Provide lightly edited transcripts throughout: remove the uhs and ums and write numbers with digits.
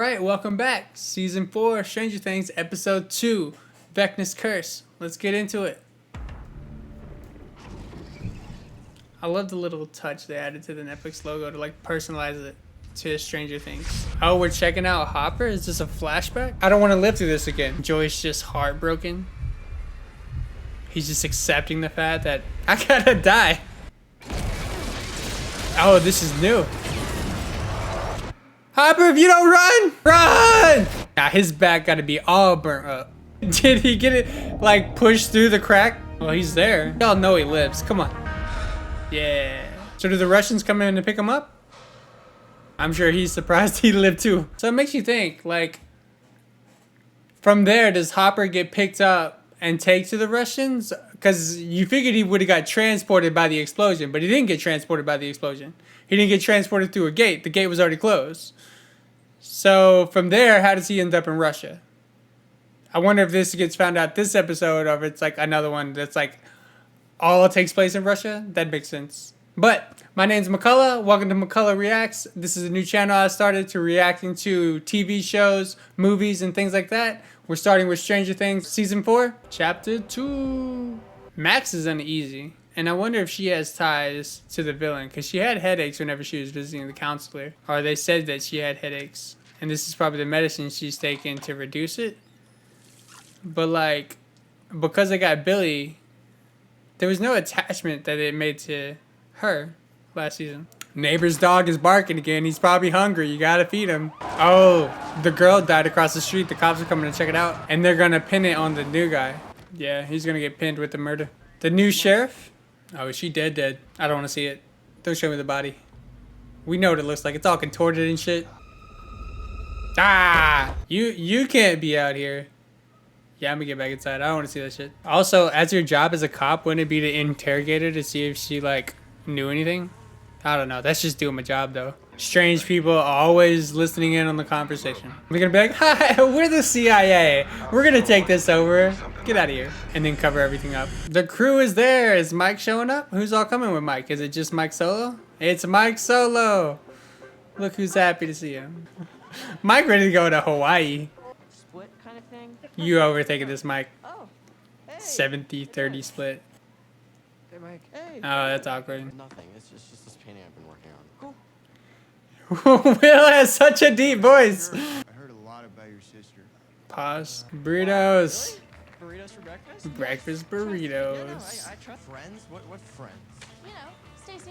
Alright, welcome back. Season 4, Stranger Things, Episode 2, Vecna's Curse. Let's get into it. I love the little touch they added to the Netflix logo to like personalize it to Stranger Things. Oh, we're checking out Hopper? Is this a flashback? I don't want to live through this again. Joy's just heartbroken. He's just accepting the fact that I gotta die. Oh, this is new. Hopper, if you don't run, run! Now his back gotta be all burnt up. Did he get it like pushed through the crack? Well, he's there. Y'all know he lives. Come on. Yeah. So do the Russians come in to pick him up? I'm sure he's surprised he lived too. So it makes you think, like, from there, does Hopper get picked up and take to the Russians? Because you figured he would have got transported by the explosion, but he didn't get transported by the explosion. He didn't get transported through a gate. The gate was already closed. So from there, how does he end up in Russia? I wonder if this gets found out this episode, or if it's like another one that's like all takes place in Russia. That makes sense. But my name's McCulla. Welcome to McCulla Reacts. This is a new channel I started to reacting to TV shows, movies, and things like that. We're starting with Stranger Things Season 4, Chapter 2. Max is uneasy, and I wonder if she has ties to the villain, because she had headaches whenever she was visiting the counselor. Or they said that she had headaches, and this is probably the medicine she's taking to reduce it. But like, because I got Billy, there was no attachment that it made to her last season. Neighbor's dog is barking again. He's probably hungry. You gotta feed him. Oh, the girl died across the street. The cops are coming to check it out, and they're gonna pin it on the new guy. Yeah, he's gonna get pinned with the murder. The new sheriff? Oh, is she dead? I don't want to see it. Don't show me the body. We know what it looks like. It's all contorted and shit. Ah! You can't be out here. Yeah, I'm gonna get back inside. I don't want to see that shit. Also, as your job as a cop, wouldn't it be to interrogate her to see if she, like, knew anything? I don't know. That's just doing my job, though. Strange people always listening in on the conversation. We're gonna be like, hi, we're the CIA. We're gonna take this over. Get out of here. And then cover everything up. The crew is there. Is Mike showing up? Who's all coming with Mike? Is it just Mike Solo? It's Mike Solo. Look who's happy to see him. Mike ready to go to Hawaii. Split kind of thing? You overtaking this, Mike. Oh, hey. 70-30 split. Hey, Mike. Hey. Oh, that's awkward. Nothing. It's just this painting I've been working on. Cool. Will has such a deep voice. I heard a lot about your sister. Pause. Burritos. Really? Burritos for breakfast? Breakfast burritos. Yeah, no, I trust. Friends? What friends? You know, Stacey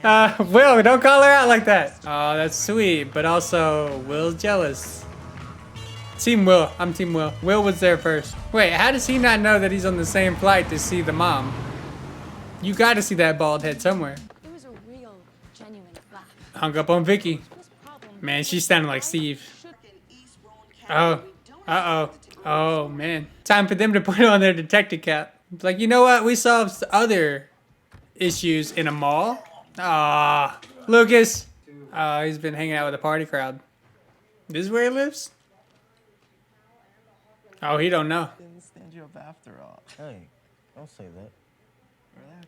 and Will, don't call her out like that. Oh, that's sweet, but also Will's jealous. Team Will. I'm Team Will. Will was there first. Wait, how does he not know that he's on the same flight to see the mom? You got to see that bald head somewhere. it was a real, genuine laugh. Hung up on Vicky. This problem Man, she's sounding like Steve. Oh. Uh-oh. Oh, man. Time for them to put on their detective cap. It's like, you know what? We solved other issues in a mall. Ah, Lucas. Oh, he's been hanging out with a party crowd. This is where he lives? Oh, he don't know. Didn't stand you up after all. Hey, don't say that.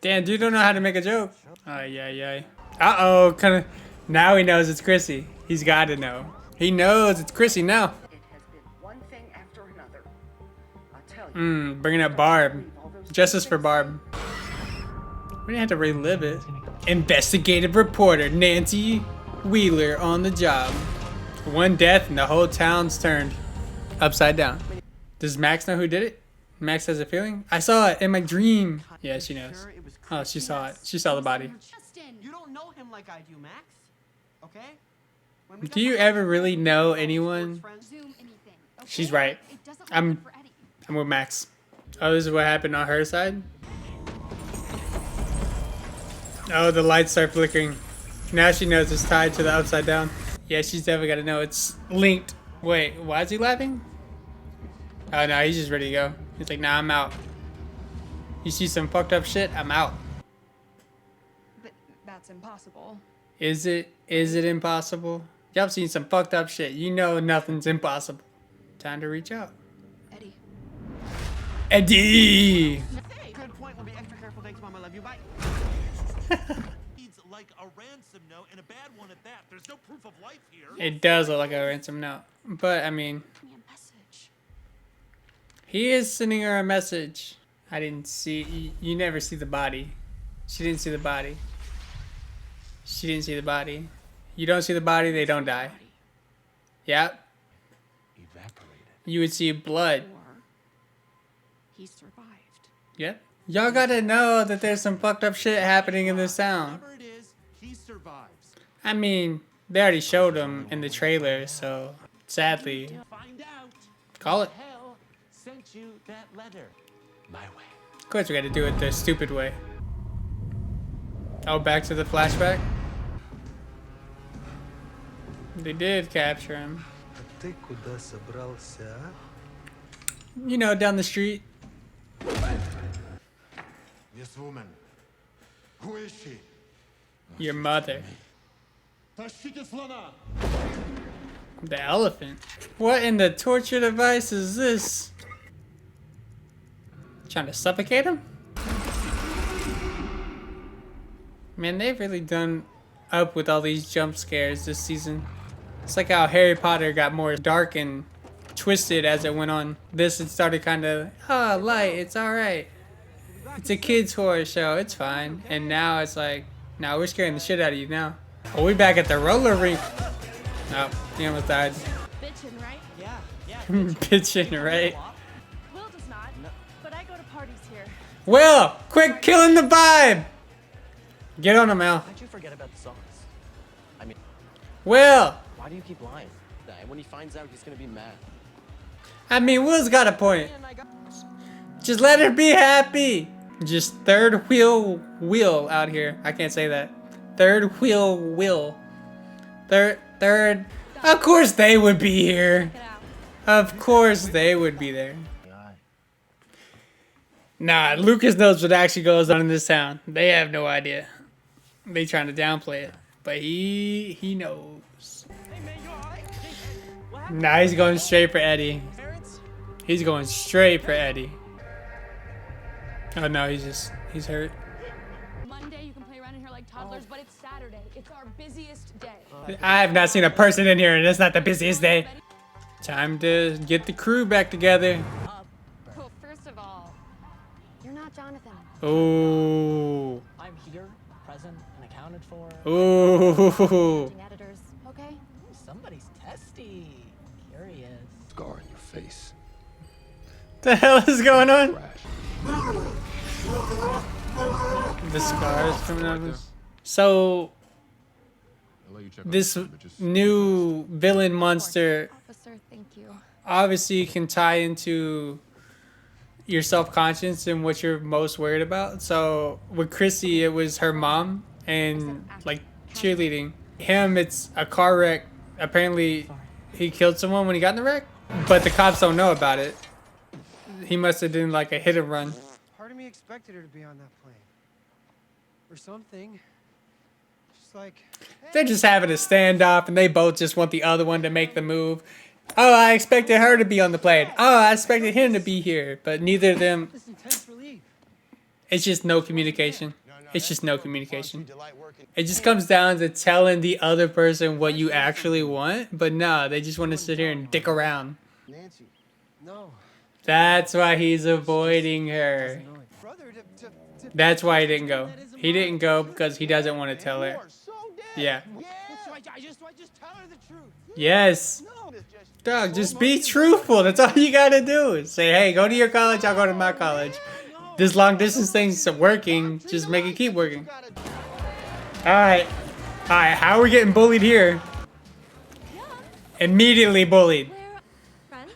Damn, dude don't know how to make a joke. Yeah. Uh-oh, kind of. Now he knows it's Chrissy. He's got to know. He knows it's Chrissy now. It has been one thing after another. I'll tell you. Bringing up Barb. Justice for Barb. We didn't have to relive it. Investigative reporter Nancy Wheeler on the job. One death and the whole town's turned upside down. Does Max know who did it? Max has a feeling? I saw it in my dream. Yeah, she knows. Oh, she saw it. She saw the body. You don't know him like I do, Max. Okay? When we Do got you the- ever really know anyone? Zoom anything. Okay? She's right. It doesn't I'm- work for Eddie. I'm with Max. Oh, this is what happened on her side? Oh, the lights start flickering. Now she knows it's tied to the upside down. Yeah, she's definitely got to know it's linked. Wait, why is he laughing? Oh, no, he's just ready to go. He's like, nah, I'm out. You see some fucked up shit? I'm out. But that's impossible. Is it? Is it impossible? Y'all seen some fucked up shit. You know nothing's impossible. Time to reach out. Eddie. Eddie! Hey, good point. We'll be extra careful. Thanks, Mom. I love you. Bye. Needs like a ransom note, and a bad one at that. There's no proof of life here. It does look like a ransom note. But, I mean, Send me a message. he is sending her a message. I didn't see... You never see the body. She didn't see the body. She didn't see the body. You don't see the body, they don't die. Yep. Evaporated. You would see blood. Or he survived. Yep. Y'all gotta know that there's some fucked up shit happening in this town. Whatever it is, he survives. I mean, they already showed him in the trailer, so sadly, Find out. call it. Hell sent you that letter. My way. Of course we gotta do it the stupid way. Oh, back to the flashback? They did capture him. You know, down the street. This woman. Who is she? Your mother. Тащите слона. The elephant. What in the torture device is this? Trying to suffocate him? Man, they've really done up with all these jump scares this season. It's like how Harry Potter got more dark and twisted as it went on. This, it started kind of, oh, light, it's alright. It's a kid's horror show, it's fine. And now it's like, now we're scaring the shit out of you now. Oh, we back at the roller rink. Oh, he almost died. Bitchin', right? Yeah. Bitchin', right? Will does not, but I go to parties here. Will, quick, killing the vibe. Get on him, Al. How'd you forget about the sauce? I mean, Will. why do you keep lying? And when he finds out, he's gonna be mad. I mean, Will's got a point. Just let her be happy. Just third wheel Will out here. I can't say that. Third wheel Will. Third. Of course they would be here. Of course they would be there. Nah, Lucas knows what actually goes on in this town. They have no idea. They trying to downplay it, but he knows. Nah, he's going straight for Eddie. He's going straight for Eddie. Oh no, he's hurt. Monday you can play around in here like toddlers, but it's Saturday. It's our busiest day. I have not seen a person in here, and it's not the busiest day. Time to get the crew back together. Well, first of all, you're not Jonathan. Ooh. I'm here, present, and accounted for. Ooh. Editors, okay? Somebody's testy. Curious. Scar on your face. The hell is going on? The scars coming out of this. So, this new villain monster Officer, thank you. obviously can tie into your self-conscious and what you're most worried about. So with Chrissy, it was her mom and like cheerleading. Him, it's a car wreck. Apparently he killed someone when he got in the wreck, but the cops don't know about it. He must have done like a hit and run. Part of me expected her to be on that plane. Or something. Just like, They're just having a standoff and they both just want the other one to make the move. Oh, I expected her to be on the plane. Oh, I expected him to be here. But neither of them, this intense relief. it's just no communication. It's just no communication. It just comes down to telling the other person what you actually want. But no, they just want to sit here and dick around. Nancy. No. That's why he's avoiding her. Brother, That's why he didn't go. He didn't go because he doesn't want to tell her. Yeah. I just tell her the truth. Yes. Dog, just be truthful. That's all you gotta do. Say, hey, go to your college, I'll go to my college. This long distance thing's working. Just make it keep working. Alright. Alright, how are we getting bullied here? Immediately bullied. Friends?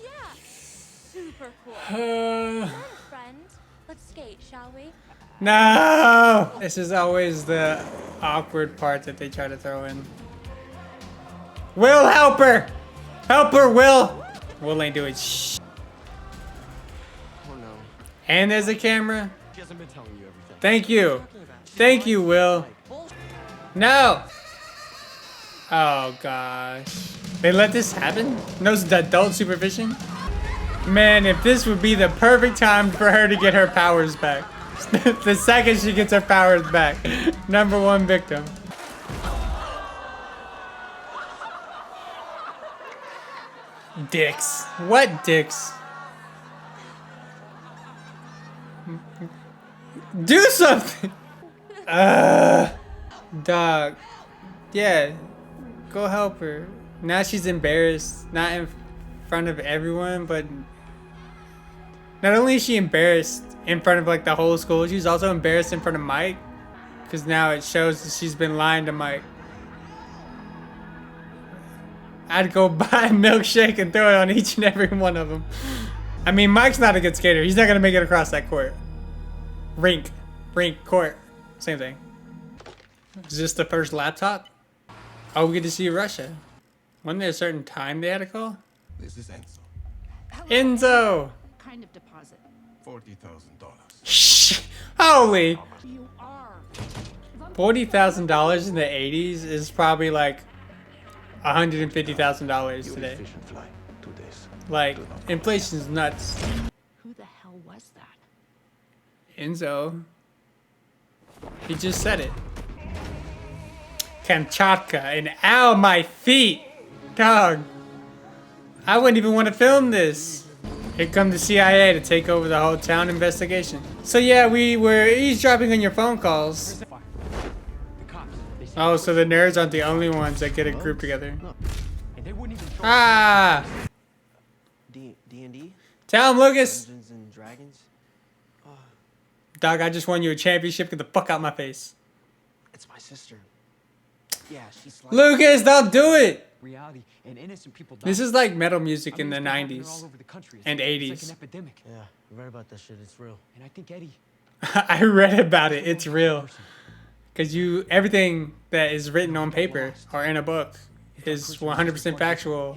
Yeah. Super cool. Uh, Friend, let's skate, shall we? no! This is always the awkward part that they try to throw in. Will, help her! Help her, Will! Will ain't doing shh. Oh no. And there's a camera. She hasn't been telling you everything. Thank you. Thank you, Will. No! Oh, gosh. They let this happen? No adult supervision? Man, if this would be the perfect time for her to get her powers back. The second she gets her powers back. Number one victim. Dicks. What dicks? Do something! Dog. Yeah. Go help her. Now she's embarrassed. Not in front of everyone, but... Not only is she embarrassed in front of like the whole school, she's also embarrassed in front of Mike. Because now it shows that she's been lying to Mike. I'd go buy a milkshake and throw it on each and every one of them. I mean, Mike's not a good skater. He's not going to make it across that court. Rink, court. Same thing. Is this the first laptop? Oh, we get to see Russia. Wasn't there a certain time they had to call? This is Enzo. Enzo! Kind of deposit. $40,000. Shh! Holy! You are. $40,000 in the 80s is probably like $150,000 today. Like, inflation's nuts. Who the hell was that? Enzo. He just said it. Kamchatka and ow, my feet! Dog. I wouldn't even want to film this. Here come the CIA to take over the whole town investigation. So yeah, we were eavesdropping on your phone calls. Oh, so the nerds aren't the only ones that get a group together. Ah! D&D? Tell him, Lucas! Dungeons and Dragons? Dog, I just won you a championship. Get the fuck out my face. It's my sister. Yeah, she's like... Lucas, don't do it! Reality and innocent people die. This is like metal music in the it's been happening 90s all over the country. and It's 80s. like an epidemic. Yeah, I read about that shit. It's real. And I think Eddie... I read about it. It's real. Because everything that is written on paper or in a book is 100% factual.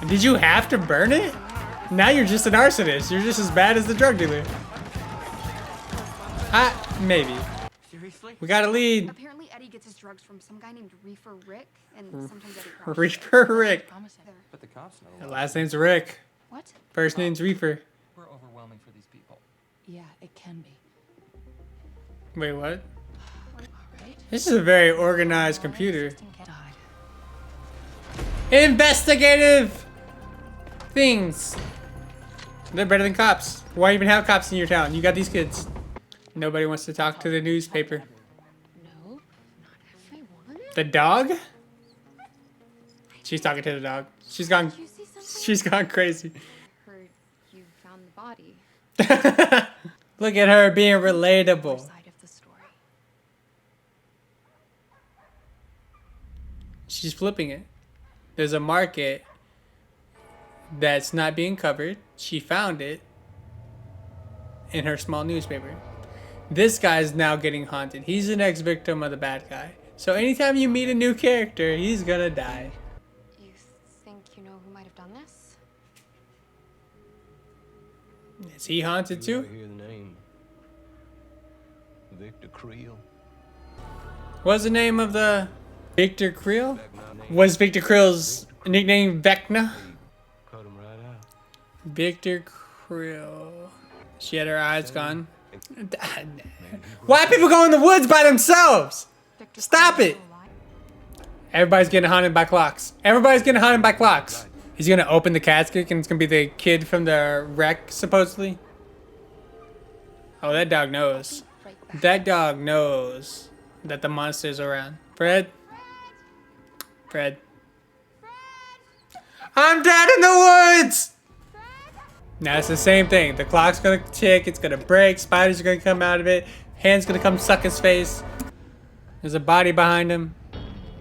Did you have to burn it? Now you're just an arsonist. You're just as bad as the drug dealer. Maybe. Seriously? We got a lead. Apparently Eddie gets his drugs from some guy named Reefer Rick, and sometimes Eddie crosses. Reefer Rick. But the cops know. The last name's Rick. What? First name's Reefer. We're overwhelming for these people. Yeah, it can be. Wait, what? Alright. This is a very organized computer. Died. Investigative things. They're better than cops. Why even have cops in your town? You got these kids. Nobody wants to talk to the newspaper. No, not everyone. The dog? She's talking to the dog. She's gone. Did you see something? She's gone crazy. Heard you found the body. Look at her being relatable. Side of the story. She's flipping it. There's a market that's not being covered. She found it in her small newspaper. This guy's now getting haunted. He's the next victim of the bad guy. So anytime you meet a new character, he's gonna die. You think you know who might have done this? Is he haunted too? I hear the name. Victor Creel. What's the name of the Victor Creel? Was Victor Creel's nickname Vecna? Cut him right out. Victor Creel. She had her eyes gone. Why are people going in the woods by themselves? Victor Stop Creel it! still alive? Everybody's getting haunted by clocks. Everybody's getting haunted by clocks. He's gonna open the casket and it's gonna be the kid from the wreck, supposedly. Oh, that dog knows. Right back. That dog knows that the monster's around. Fred? Fred. I'm dead in the woods! Now it's the same thing. The clock's gonna tick, it's gonna break, spiders are gonna come out of it, hand's gonna come suck his face. There's a body behind him.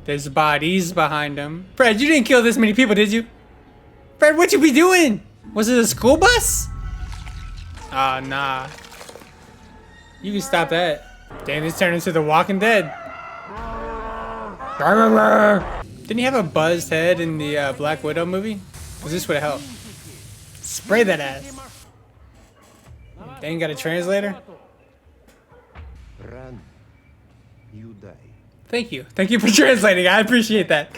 There's bodies behind him. Fred, you didn't kill this many people, did you? Fred, what you be doing? Was it a school bus? Ah, nah. You can stop that. Damn, this turned into The Walking Dead. Didn't he have a buzzed head in the Black Widow movie? Was this would have helped? Spray that ass. They ain't got a translator? Run. You die. Thank you. Thank you for translating. I appreciate that.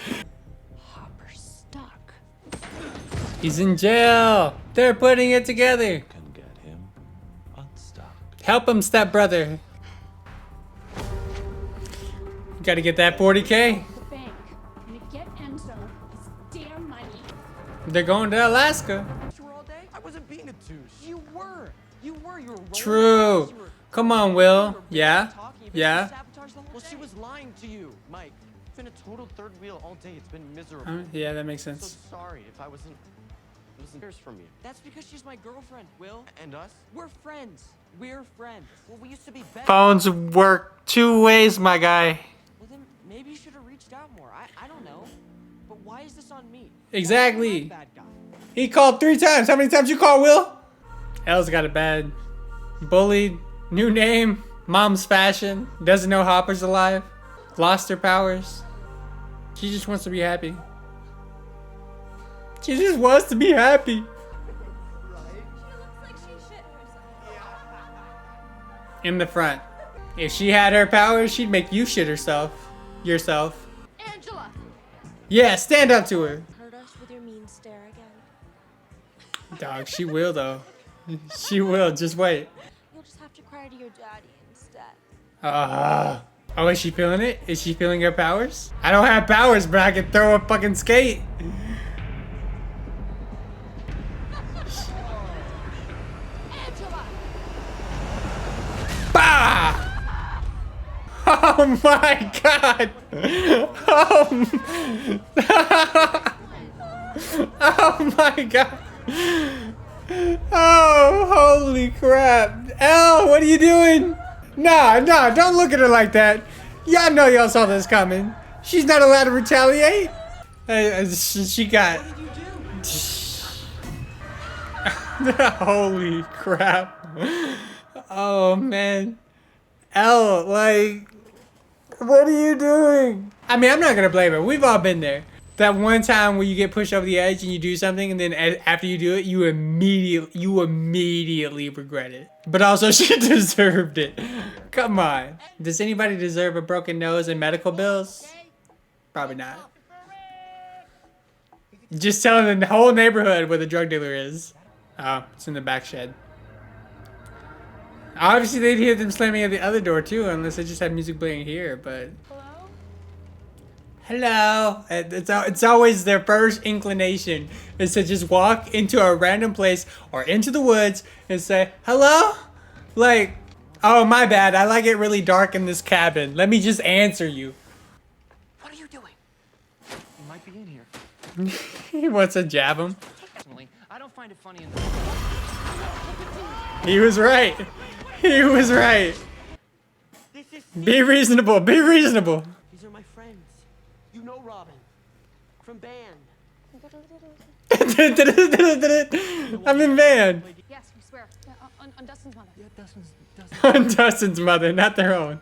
Hopper's stuck. He's in jail. They're putting it together. Can get him Help him, stepbrother. You gotta get that 40K. The bank. I'm gonna get Enzo his damn money. They're going to Alaska. You were all day? I wasn't being a douche. You were. You were. You were rolling True. eyes, you were- Come on, Will. you were Yeah. talking, but Yeah. you sabotaged the whole well, she was lying to you, Mike. It's been a total third wheel all day. It's been miserable. Yeah, that makes I'm so sense. sorry if I wasn't hears from you. That's because she's my girlfriend, Will. And us? We're friends. We're friends. Well, we used to be best. Phones work 2 ways, my guy. Well, then maybe you should have reached out more. I don't know. But why is this on me? Exactly. I'm a bad guy. He called 3 times. How many times you call, Will? Elle's got it bad. Bullied. New name. Mom's fashion. Doesn't know Hopper's alive. Lost her powers. She just wants to be happy. She just wants to be happy. She looks like she shit herself. In the front. If she had her powers, she'd make you shit herself. Yourself. Angela! Yeah, stand up to her. Hurt us with your mean stare again. Dog, she will though. She will, just wait. You'll just have to cry to your daddy instead. Oh, is she feeling it? Is she feeling her powers? I don't have powers, but I can throw a fucking skate. Angela! Bah! Oh my god! Oh my god! Oh, holy crap. Elle, what are you doing? Nah, don't look at her like that. Y'all know y'all saw this coming. She's not allowed to retaliate. She got... Holy crap. Oh, man. Elle, like... What are you doing? I mean, I'm not gonna blame her. We've all been there. That one time where you get pushed over the edge and you do something, and then after you do it, you immediately regret it. But also, she deserved it. Come on. Does anybody deserve a broken nose and medical bills? Probably not. Just telling the whole neighborhood where the drug dealer is. Oh, it's in the back shed. Obviously, they'd hear them slamming at the other door too, unless they just had music playing here. But hello. It's always their first inclination is to just walk into a random place or into the woods and say hello. Like, oh my bad. I like it really dark in this cabin. Let me just answer you. What are you doing? You might be in here. He wants to jab him. Personally, I don't find it funny. He was right. He was right. This is Be reasonable. Be reasonable. These are my friends. You know Robin. From band. I'm in van. Yes, we swear. On Dustin's mother. Yeah, Dustin's On Dustin's mother, not their own.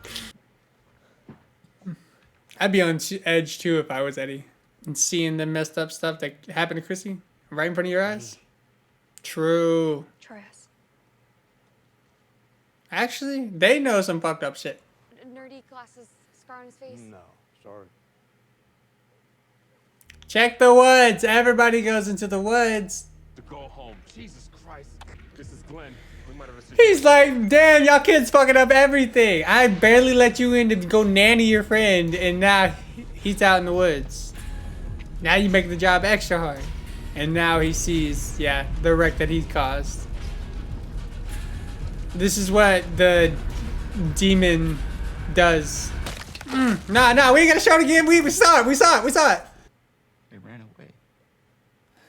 I'd be on edge too if I was Eddie. And seeing the messed up stuff that happened to Chrissy right in front of your eyes. True. Try us. Actually, they know some fucked up shit. Nerdy glasses, scar on his face. No, sorry. Check the woods. Everybody goes into the woods. To go home. Jesus Christ. This is Glenn. We might have a He's like, damn, y'all kids fucking up everything. I barely let you in to go nanny your friend, and now he's out in the woods. Now you make the job extra hard. And now he sees, yeah, the wreck that he caused. This is what the demon does. Nah, we ain't gotta show it again. We saw it. They ran away.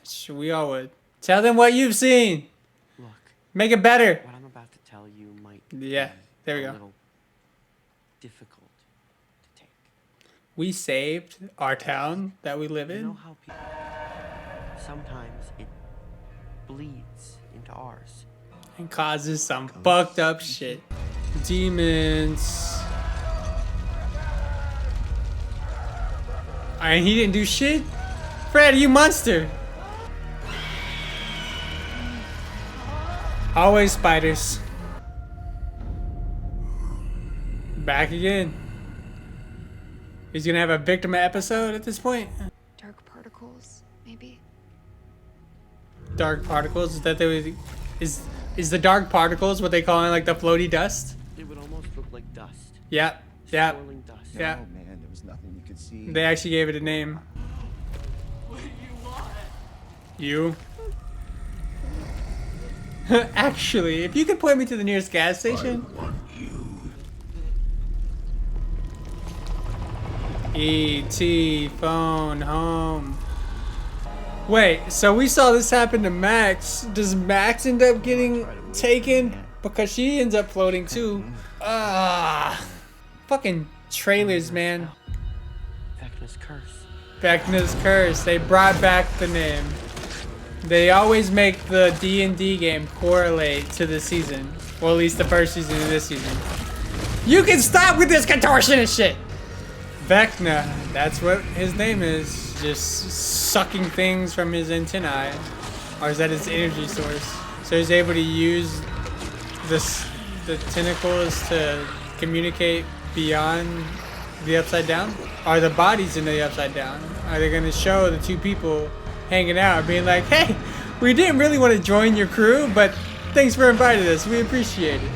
Sure, we all would. Tell them what you've seen. Look, Make it better. what I'm about to tell you might Yeah, there we be a go. little difficult to take. We saved our town that we live You know in. how people sometimes it bleeds into ours. And causes some fucked up shit. Demons. And he didn't do shit? Fred, you monster. Always spiders. Back again. He's gonna have a victim episode at this point. Dark particles, maybe. Dark particles, is that they would, is Is the dark particles what they call it, like the floaty dust? It would almost look like dust. Yep. Yep. Swirling dust. Yeah. Oh man, there was nothing you could see. They actually gave it a name. What do you want? You? Actually, if you could point me to the nearest gas station. E.T. phone home. Wait, so we saw this happen to Max. Does Max end up getting taken? Because she ends up floating too. Fucking trailers, man. Vecna's curse. Vecna's curse. They brought back the name. They always make the D&D game correlate to the season. Well, at least the first season of this season. You can stop with this contortionist shit! Vecna, that's what his name is. Just sucking things from his antennae. Or is that his energy source? So he's able to use the tentacles to communicate beyond the Upside Down? Are the bodies in the Upside Down? Are they going to show the two people hanging out being like, hey, we didn't really want to join your crew, but thanks for inviting us. We appreciate it.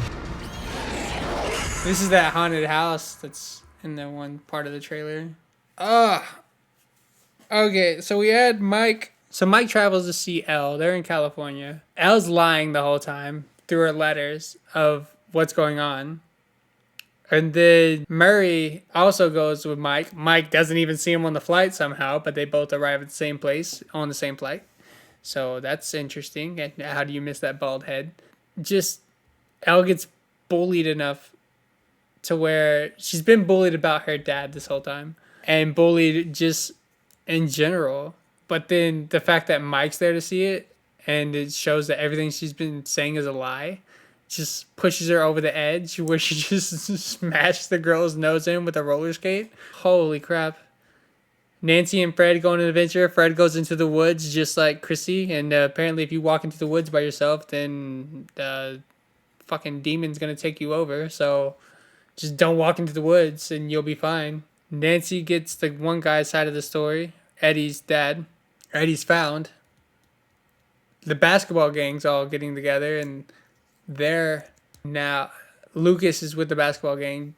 This is that haunted house that's in the one part of the trailer. Okay, so we had Mike. So Mike travels to see Elle. They're in California. Elle's lying the whole time through her letters of what's going on. And then Murray also goes with Mike. Mike doesn't even see him on the flight somehow, but they both arrive at the same place on the same flight. So that's interesting. And how do you miss that bald head? Just Elle gets bullied enough to where she's been bullied about her dad this whole time. And bullied just in general. But then the fact that Mike's there to see it and it shows that everything she's been saying is a lie just pushes her over the edge where she just smashed the girl's nose in with a roller skate. Holy crap. Nancy and Fred go on an adventure. Fred goes into the woods just like Chrissy. And apparently if you walk into the woods by yourself, then the fucking demon's going to take you over. So just don't walk into the woods and you'll be fine. Nancy gets the one guy's side of the story. Eddie's dad. Eddie's found. The basketball gang's all getting together and they're now Lucas is with the basketball gang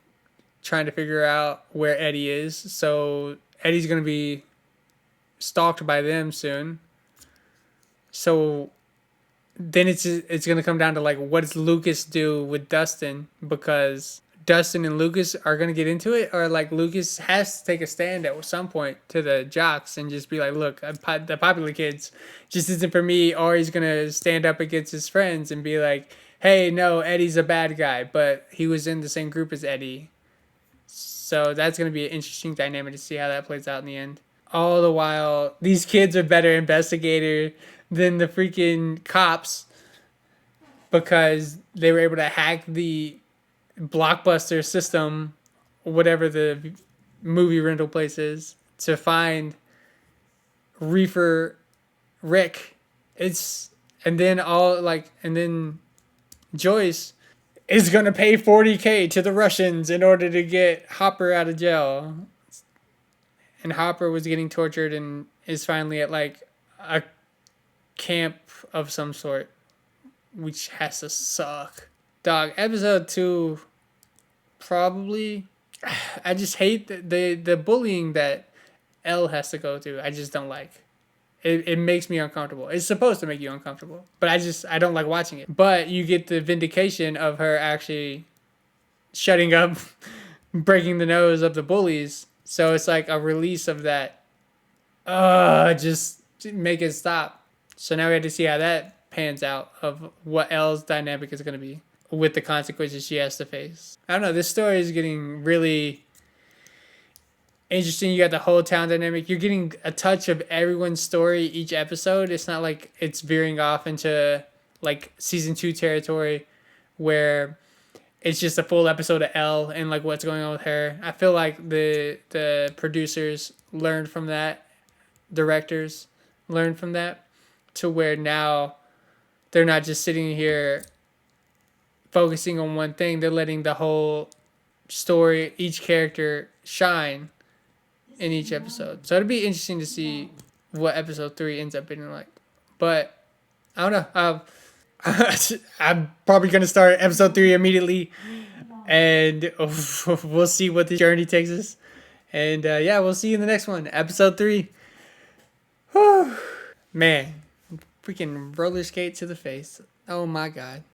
trying to figure out where Eddie is. So Eddie's going to be stalked by them soon. So then it's going to come down to like, what does Lucas do with Dustin? Because Dustin and Lucas are going to get into it, or like Lucas has to take a stand at some point to the jocks and just be like, look, the popular kids just isn't for me. Or he's going to stand up against his friends and be like, hey, no, Eddie's a bad guy, but he was in the same group as Eddie. So that's going to be an interesting dynamic to see how that plays out in the end. All the while, these kids are better investigators than the freaking cops because they were able to hack the Blockbuster system, whatever the movie rental place is, to find Reefer Rick. And then Joyce is gonna pay $40,000 to the Russians in order to get Hopper out of jail. And Hopper was getting tortured and is finally at like a camp of some sort, which has to suck. Dog, episode 2, probably. I just hate the bullying that Elle has to go through. I just don't like. It makes me uncomfortable. It's supposed to make you uncomfortable, but I don't like watching it. But you get the vindication of her actually shutting up, breaking the nose of the bullies. So it's like a release of that. Just make it stop. So now we have to see how that pans out of what Elle's dynamic is going to be with the consequences she has to face. I don't know. This story is getting really interesting. You got the whole town dynamic. You're getting a touch of everyone's story each episode. It's not like it's veering off into like season 2 territory where it's just a full episode of Elle and like what's going on with her. I feel like the producers learned from that, directors learned from that, to where now they're not just sitting here focusing on one thing. They're letting the whole story, each character shine in each episode. So it'll be interesting to see what episode 3 ends up being like. But I don't know. I'm probably gonna start episode 3 immediately, and we'll see what the journey takes us. And yeah, we'll see you in the next one, episode 3. Whew. Man, freaking roller skate to the face. Oh my god.